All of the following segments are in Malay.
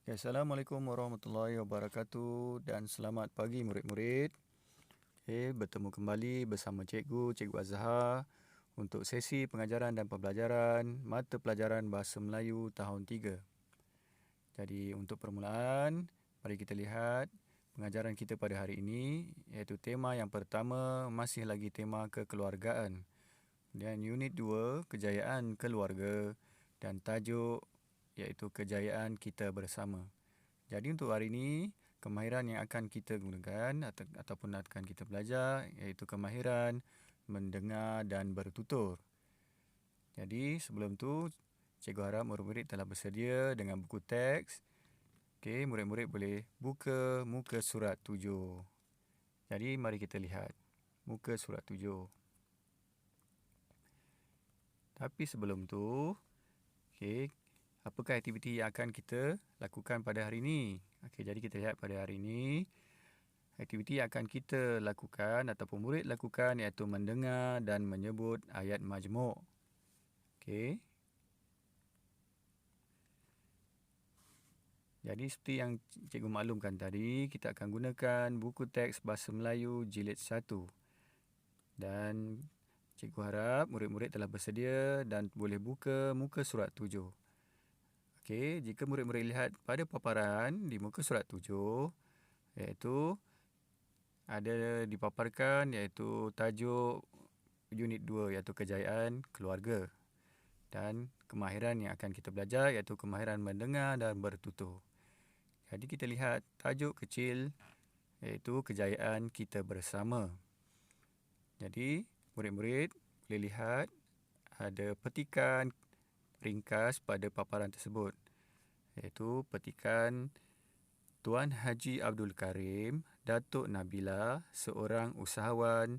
Assalamualaikum warahmatullahi wabarakatuh dan selamat pagi murid-murid. Bertemu kembali bersama Cikgu Azhar untuk sesi pengajaran dan pembelajaran mata pelajaran Bahasa Melayu tahun 3. Jadi untuk permulaan, mari kita lihat pengajaran kita pada hari ini, iaitu tema yang pertama masih lagi tema kekeluargaan. Dan unit 2, kejayaan keluarga, dan tajuk iaitu kejayaan kita bersama. Jadi untuk hari ini, kemahiran yang akan kita gunakan ataupun akan kita belajar iaitu kemahiran mendengar dan bertutur. Jadi sebelum tu, cikgu harap murid-murid telah bersedia dengan buku teks. Okey, murid-murid boleh buka muka surat 7. Jadi mari kita lihat muka surat 7. Tapi sebelum tu, okey, apakah aktiviti yang akan kita lakukan pada hari ini? Okey, jadi kita lihat pada hari ini, aktiviti yang akan kita lakukan ataupun murid lakukan iaitu mendengar dan menyebut ayat majmuk. Okey. Jadi seperti yang cikgu maklumkan tadi, kita akan gunakan buku teks Bahasa Melayu Jilid 1. Dan cikgu harap murid-murid telah bersedia dan boleh buka muka surat 7. Okey, jika murid-murid lihat pada paparan di muka surat 7, iaitu ada dipaparkan iaitu tajuk unit 2 iaitu kejayaan keluarga. Dan kemahiran yang akan kita belajar iaitu kemahiran mendengar dan bertutur. Jadi kita lihat tajuk kecil iaitu kejayaan kita bersama. Jadi murid-murid boleh lihat ada petikan ringkas pada paparan tersebut, iaitu petikan Tuan Haji Abdul Karim, Datuk Nabila, seorang usahawan.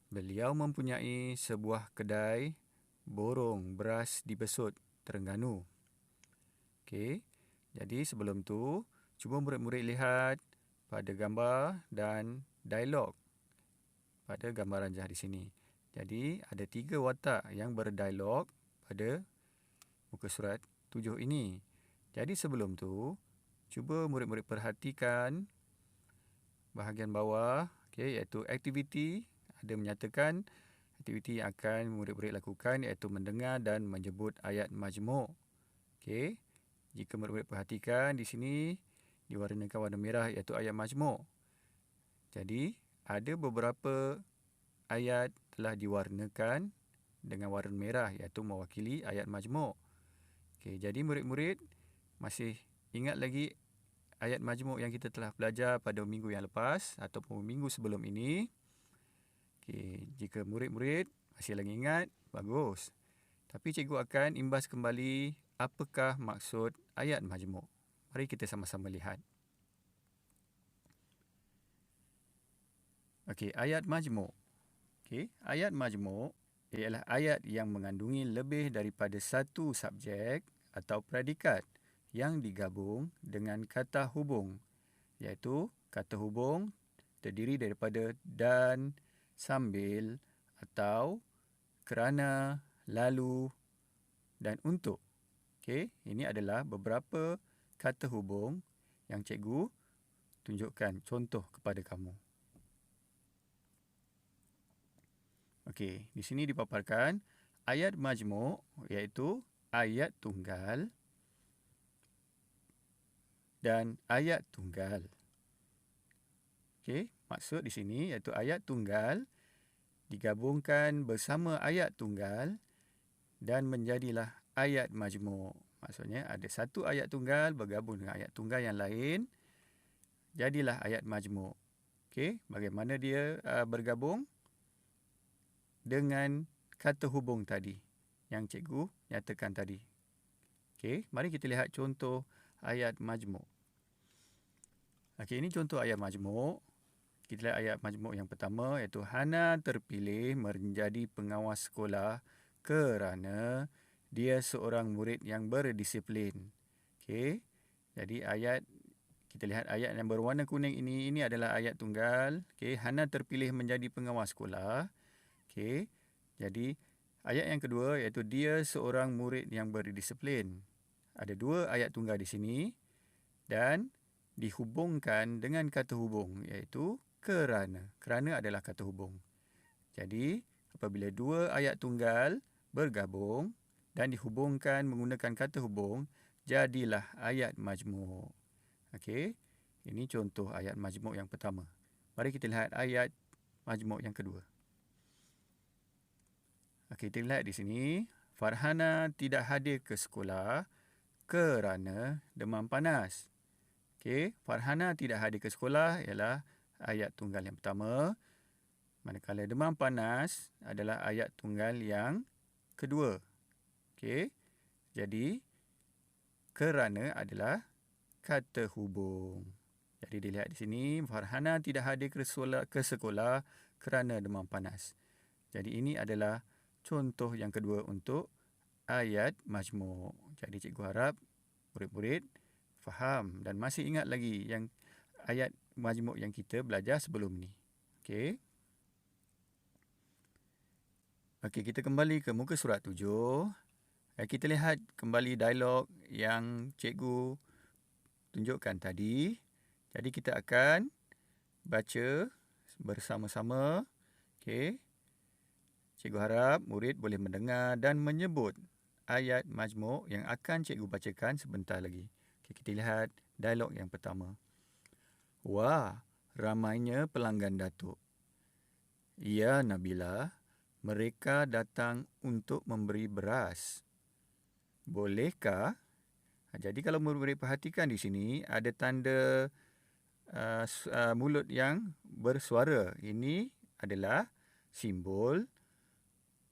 Beliau mempunyai sebuah kedai borong beras di Besut, Terengganu. Okey, jadi sebelum tu, cuba murid-murid lihat pada gambar dan dialog pada gambaran jah di sini. Jadi ada 3 watak yang berdialog pada muka surat 7 ini. Jadi sebelum tu, cuba murid-murid perhatikan bahagian bawah, okey, iaitu aktiviti. Ada menyatakan aktiviti yang akan murid-murid lakukan iaitu mendengar dan menyebut ayat majmuk. Okey, jika murid-murid perhatikan di sini diwarnakan warna merah iaitu ayat majmuk. Jadi ada beberapa ayat telah diwarnakan dengan warna merah iaitu mewakili ayat majmuk. Okey, jadi murid-murid masih ingat lagi ayat majmuk yang kita telah belajar pada minggu yang lepas ataupun minggu sebelum ini. Okey, jika murid-murid masih lagi ingat, bagus. Tapi cikgu akan imbas kembali apakah maksud ayat majmuk. Mari kita sama-sama lihat. Okey, ayat majmuk. Okey, ayat majmuk ialah ayat yang mengandungi lebih daripada satu subjek atau predikat yang digabung dengan kata hubung, iaitu kata hubung terdiri daripada dan, sambil, atau, kerana, lalu dan untuk. Okey, ini adalah beberapa kata hubung yang cikgu tunjukkan contoh kepada kamu. Okey, di sini dipaparkan ayat majmuk iaitu ayat tunggal dan ayat tunggal. Okey, maksud di sini iaitu ayat tunggal digabungkan bersama ayat tunggal dan menjadilah ayat majmuk. Maksudnya ada satu ayat tunggal bergabung dengan ayat tunggal yang lain, jadilah ayat majmuk. Okey, bagaimana dia bergabung? Dengan kata hubung tadi yang cikgu nyatakan tadi. Okey, mari kita lihat contoh ayat majmuk. Okey, ini contoh ayat majmuk. Kita lihat ayat majmuk yang pertama iaitu Hana terpilih menjadi pengawas sekolah kerana dia seorang murid yang berdisiplin. Okey. Jadi kita lihat ayat yang berwarna kuning ini adalah ayat tunggal. Okey, Hana terpilih menjadi pengawas sekolah. Okey. Jadi ayat yang kedua iaitu dia seorang murid yang berdisiplin. Ada 2 ayat tunggal di sini. dan dihubungkan dengan kata hubung, iaitu kerana. Kerana adalah kata hubung. Jadi, apabila dua ayat tunggal bergabung dan dihubungkan menggunakan kata hubung, jadilah ayat majmuk. Okey, ini contoh ayat majmuk yang pertama. Mari kita lihat ayat majmuk yang kedua. Okey, kita lihat di sini. Farhana tidak hadir ke sekolah kerana demam panas. Okey, Farhana tidak hadir ke sekolah ialah ayat tunggal yang pertama. Manakala demam panas adalah ayat tunggal yang kedua. Okey, jadi kerana adalah kata hubung. Jadi dilihat di sini, Farhana tidak hadir ke sekolah kerana demam panas. Jadi ini adalah contoh yang kedua untuk ayat majmuk. Jadi cikgu harap murid-murid faham dan masih ingat lagi yang ayat majmuk yang kita belajar sebelum ni. Okey. Okey, kita kembali ke muka surat 7. Kita lihat kembali dialog yang cikgu tunjukkan tadi. Jadi kita akan baca bersama-sama. Okey. Cikgu harap murid boleh mendengar dan menyebut ayat majmuk yang akan cikgu bacakan sebentar lagi. Okay, kita lihat dialog yang pertama. Wah, ramainya pelanggan Datuk. Ya, Nabila, mereka datang untuk memberi beras. Bolehkah? Jadi kalau murid-murid perhatikan di sini, ada tanda mulut yang bersuara. Ini adalah simbol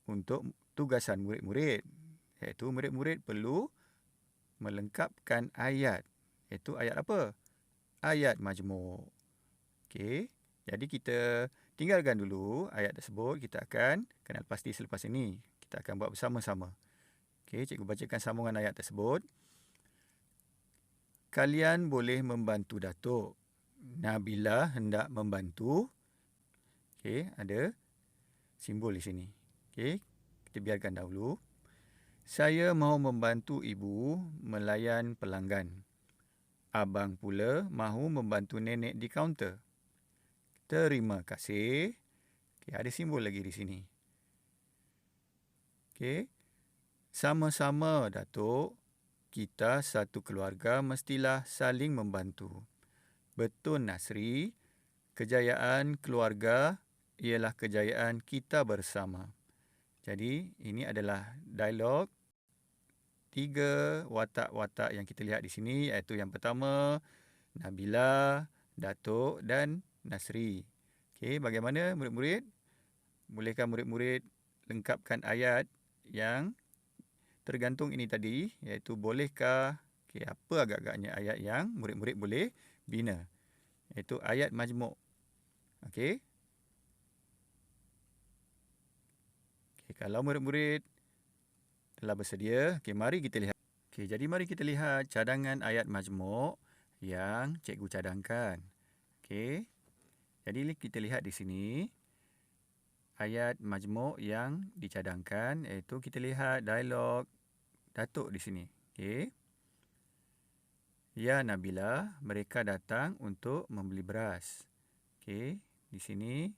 untuk tugasan murid-murid, iaitu murid-murid perlu melengkapkan ayat. Iaitu ayat apa? Ayat majmuk. Okey, jadi kita tinggalkan dulu ayat tersebut. Kita akan kenal pasti selepas ini. Kita akan buat bersama-sama. Okey, cikgu bacakan sambungan ayat tersebut. Kalian boleh membantu Datuk. Nabila hendak membantu. Okey, ada simbol di sini. Okey, kita biarkan dahulu. Saya mahu membantu ibu melayan pelanggan. Abang pula mahu membantu nenek di kaunter. Terima kasih. Okey, ada simbol lagi di sini. Okey. Sama-sama, Datuk. Kita satu keluarga mestilah saling membantu. Betul, Nasri. Kejayaan keluarga ialah kejayaan kita bersama. Jadi, ini adalah dialog 3 watak-watak yang kita lihat di sini, iaitu yang pertama, Nabila, Datuk dan Nasri. Okey, bagaimana murid-murid? Bolehkah murid-murid lengkapkan ayat yang tergantung ini tadi, iaitu bolehkah? Okey, apa agak-agaknya ayat yang murid-murid boleh bina? Iaitu ayat majmuk. Okey. Kalau murid-murid telah bersedia, mari kita lihat. Jadi mari kita lihat cadangan ayat majmuk yang cikgu cadangkan. Jadi kita lihat di sini ayat majmuk yang dicadangkan, iaitu kita lihat dialog Datuk di sini. Ya, Nabila, mereka datang untuk membeli beras. Di sini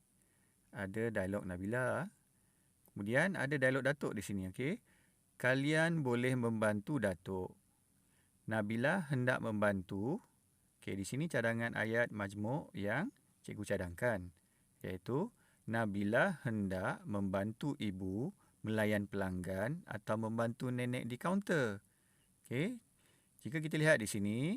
ada dialog Nabila. Kemudian ada dialog Datuk di sini. Kalian boleh membantu Datuk. Nabila hendak membantu. Di sini cadangan ayat majmuk yang cikgu cadangkan, iaitu Nabila hendak membantu ibu melayan pelanggan atau membantu nenek di kaunter. Jika kita lihat di sini,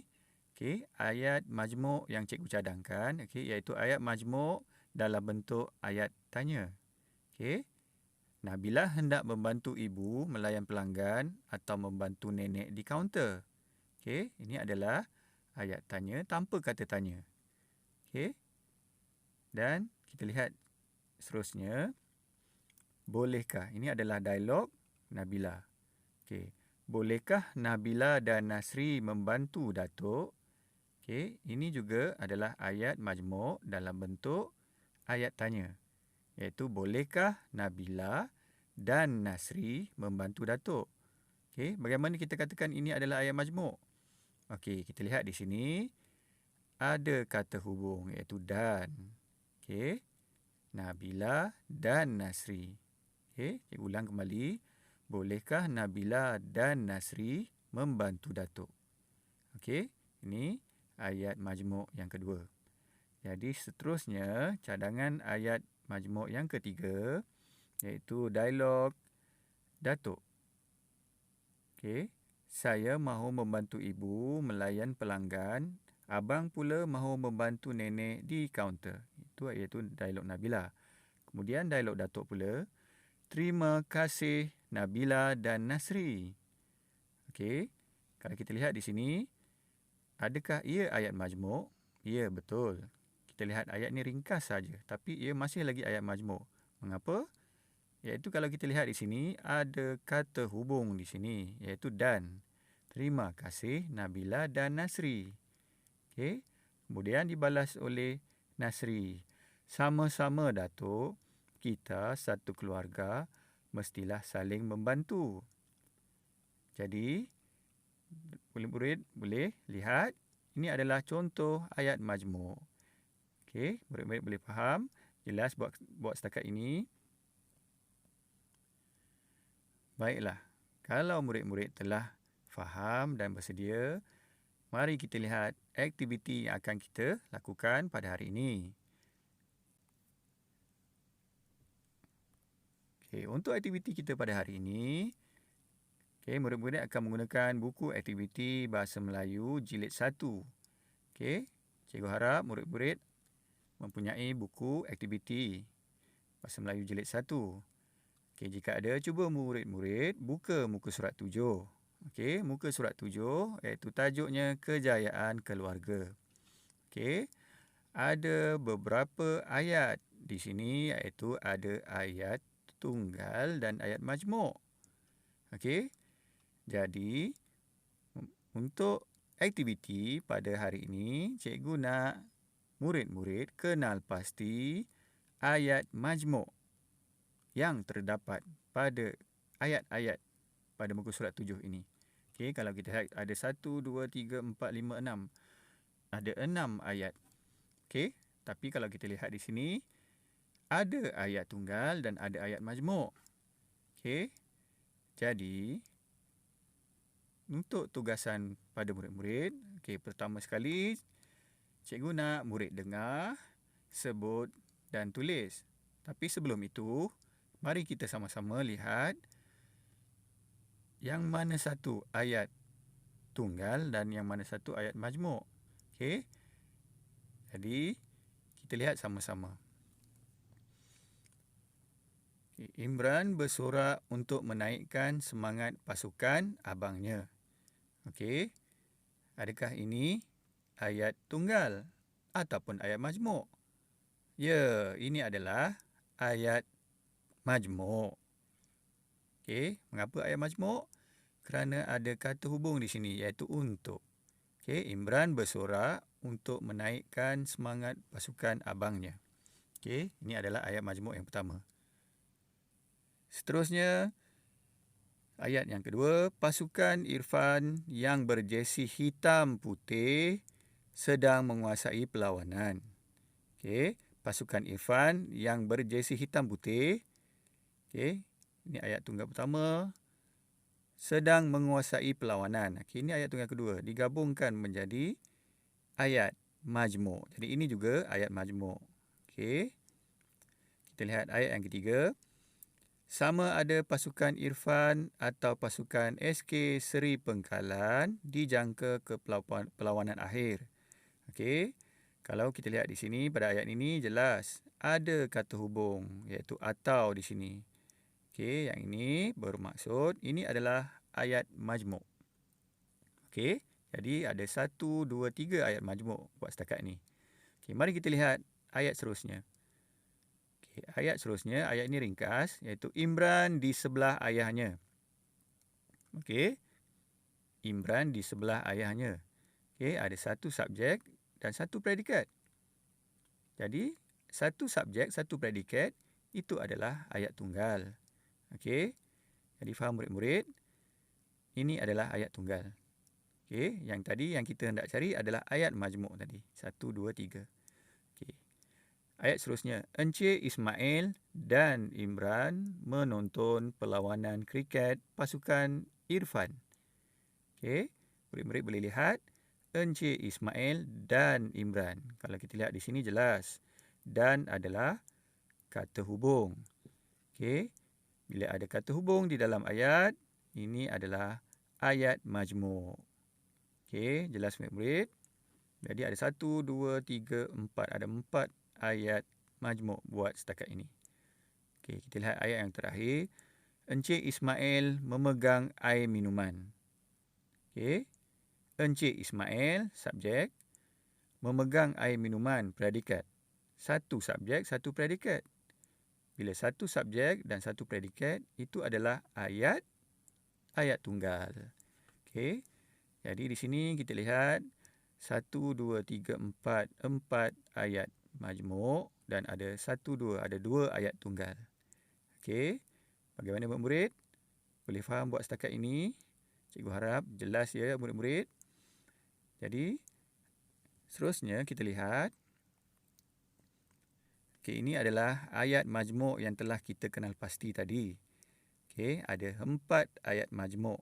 ayat majmuk yang cikgu cadangkan, iaitu ayat majmuk dalam bentuk ayat tanya. Nabila hendak membantu ibu melayan pelanggan atau membantu nenek di kaunter. Ini adalah ayat tanya tanpa kata tanya. Dan kita lihat seterusnya. Bolehkah? Ini adalah dialog Nabila. Bolehkah Nabila dan Nasri membantu Datuk? Ini juga adalah ayat majmuk dalam bentuk ayat tanya. Iaitu bolehkah Nabila dan Nasri membantu Datuk? Bagaimana kita katakan ini adalah ayat majmuk? Okey, kita lihat di sini ada kata hubung iaitu dan. Okey. Nabila dan Nasri. Okey, cikgu ulang kembali. Bolehkah Nabila dan Nasri membantu Datuk? Okey, ini ayat majmuk yang kedua. Jadi seterusnya cadangan ayat majmuk yang ketiga iaitu dialog Datuk. Okey. Saya mahu membantu ibu melayan pelanggan. Abang pula mahu membantu nenek di kaunter. Itu iaitu dialog Nabila. Kemudian dialog Datuk pula. Terima kasih Nabila dan Nasri. Okey. Kalau kita lihat di sini, adakah ia ayat majmuk? Ya, betul. Kita lihat ayat ni ringkas saja, tapi ia masih lagi ayat majmuk. Mengapa? Iaitu kalau kita lihat di sini, ada kata hubung di sini, iaitu dan. Terima kasih Nabila dan Nasri. Okey. Kemudian dibalas oleh Nasri. Sama-sama Datuk, kita satu keluarga, mestilah saling membantu. Jadi, murid-murid boleh lihat, ini adalah contoh ayat majmuk. Okey, murid-murid boleh faham? Jelas buat setakat ini? Baiklah, kalau murid-murid telah faham dan bersedia, mari kita lihat aktiviti yang akan kita lakukan pada hari ini. Okey, untuk aktiviti kita pada hari ini, murid-murid akan menggunakan buku aktiviti Bahasa Melayu Jilid 1. Okey, cikgu harap murid-murid mempunyai buku aktiviti Bahasa Melayu Jilid 1. Okey, jika ada, cuba murid-murid buka muka surat 7. Okey, muka surat 7 iaitu tajuknya Kejayaan Keluarga. Okey, ada beberapa ayat di sini iaitu ada ayat tunggal dan ayat majmuk. Okey, jadi untuk aktiviti pada hari ini, cikgu nak murid-murid kenal pasti ayat majmuk yang terdapat pada ayat-ayat pada muka surat 7 ini. Okey, kalau kita lihat ada 1, 2, 3, 4, 5, 6. Ada 6 ayat. Okey, tapi kalau kita lihat di sini, ada ayat tunggal dan ada ayat majmuk. Okey, jadi untuk tugasan pada murid-murid, pertama sekali, cikgu nak murid dengar, sebut dan tulis. Tapi sebelum itu, mari kita sama-sama lihat yang mana satu ayat tunggal dan yang mana satu ayat majmuk. Okey. Jadi, kita lihat sama-sama. Imran bersorak untuk menaikkan semangat pasukan abangnya. Okey. Adakah ini ayat tunggal ataupun ayat majmuk? Ya, ini adalah ayat majmuk. Okey, mengapa ayat majmuk? Kerana ada kata hubung di sini iaitu untuk. Okey, Imran bersorak untuk menaikkan semangat pasukan abangnya. Okey, ini adalah ayat majmuk yang pertama. Seterusnya, ayat yang kedua, pasukan Irfan yang berjersey hitam putih sedang menguasai perlawanan. Okey, pasukan Irfan yang berjersey hitam putih. Okey, ini ayat tunggal pertama. Sedang menguasai perlawanan. Okey, ini ayat tunggal kedua. Digabungkan menjadi ayat majmuk. Jadi ini juga ayat majmuk. Okey. Kita lihat ayat yang ketiga. Sama ada pasukan Irfan atau pasukan SK Seri Pengkalan dijangka ke perlawanan akhir. Okey. Kalau kita lihat di sini pada ayat ini jelas ada kata hubung iaitu atau di sini. Okey, yang ini bermaksud ini adalah ayat majmuk. Okey, jadi ada 1, 2, 3 ayat majmuk buat setakat ini. Okey, mari kita lihat ayat seterusnya. Okey, ayat seterusnya, ayat ini ringkas iaitu Imran di sebelah ayahnya. Okey, Imran di sebelah ayahnya. Okey, ada satu subjek dan satu predikat. Jadi, satu subjek, satu predikat, itu adalah ayat tunggal. Okey, jadi faham murid-murid, ini adalah ayat tunggal. Okey, yang tadi yang kita hendak cari adalah ayat majmuk tadi. 1, 2, 3. Okey. Ayat seterusnya. Encik Ismail dan Imran menonton perlawanan kriket pasukan Irfan. Okey. Murid-murid boleh lihat. Encik Ismail dan Imran. Kalau kita lihat di sini jelas. Dan adalah kata hubung. Okey. Bila ada kata hubung di dalam ayat, ini adalah ayat majmuk. Okey, jelas murid-murid. Jadi ada 1, 2, 3, 4. Ada 4 ayat majmuk buat setakat ini. Okey, kita lihat ayat yang terakhir. Encik Ismail memegang air minuman. Okey. Encik Ismail, subjek. Memegang air minuman, predikat. Satu subjek, satu predikat. Bila satu subjek dan satu predikat, itu adalah ayat tunggal. Okey. Jadi di sini kita lihat 1, 2, 3, 4. 4 ayat majmuk dan ada 1, 2. Ada 2 ayat tunggal. Okey. Bagaimana murid-murid? Boleh faham buat setakat ini? Cikgu harap jelas ya murid-murid. Jadi seterusnya kita lihat. Okey, ini adalah ayat majmuk yang telah kita kenal pasti tadi. Okey, ada 4 ayat majmuk.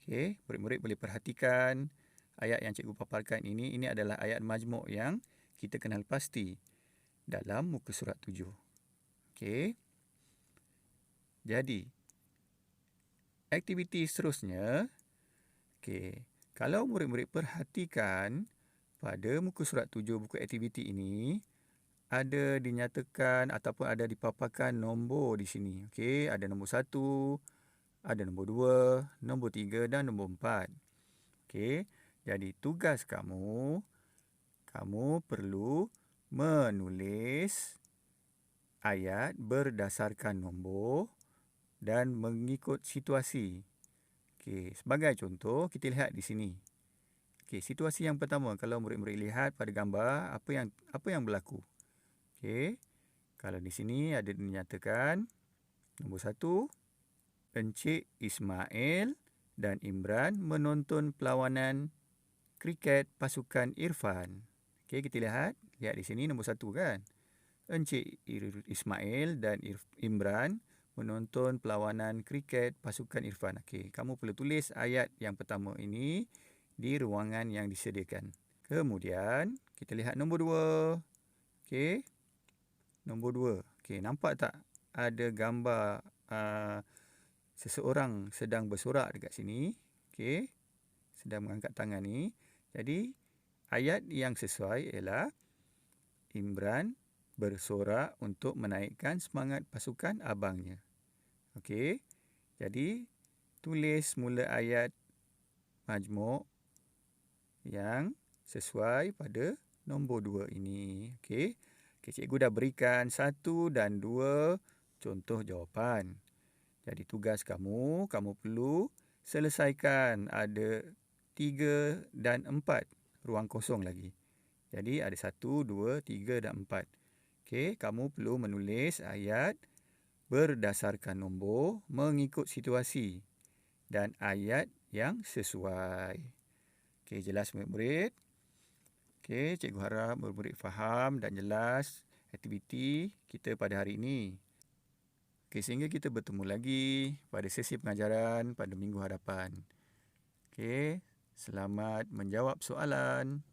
Okey, murid-murid boleh perhatikan ayat yang cikgu paparkan ini adalah ayat majmuk yang kita kenal pasti dalam muka surat 7. Okey. Jadi, aktiviti seterusnya, okey, kalau murid-murid perhatikan pada muka surat 7 buku aktiviti ini, ada dinyatakan ataupun ada dipaparkan nombor di sini. Okey, ada nombor 1, ada nombor 2, nombor 3 dan nombor 4. Okey, jadi tugas kamu perlu menulis ayat berdasarkan nombor dan mengikut situasi. Okey, sebagai contoh, kita lihat di sini. Okey, situasi yang pertama, kalau murid-murid lihat pada gambar, apa yang berlaku? Okey, kalau di sini ada dinyatakan nombor 1, Encik Ismail dan Imran menonton perlawanan kriket pasukan Irfan. Okey, kita lihat di sini nombor 1 kan. Encik Ismail dan Imran menonton perlawanan kriket pasukan Irfan. Okey, kamu perlu tulis ayat yang pertama ini di ruangan yang disediakan. Kemudian kita lihat nombor 2. Okey. Nombor 2. Okey, nampak tak ada gambar seseorang sedang bersorak dekat sini. Okey. Sedang mengangkat tangan ni. Jadi ayat yang sesuai ialah Imran bersorak untuk menaikkan semangat pasukan abangnya. Okey. Jadi tulis mula ayat majmuk yang sesuai pada nombor 2 ini. Okey. Okay, cikgu dah berikan 1 dan 2 contoh jawapan. Jadi tugas kamu perlu selesaikan ada 3 dan 4 ruang kosong lagi. Jadi ada 1, 2, 3 dan 4. Okey, kamu perlu menulis ayat berdasarkan nombor mengikut situasi dan ayat yang sesuai. Okey, jelas murid-murid? Okey, cikgu harap murid-murid faham dan jelas aktiviti kita pada hari ini. Okey, sehingga kita bertemu lagi pada sesi pengajaran pada minggu hadapan. Okey, selamat menjawab soalan.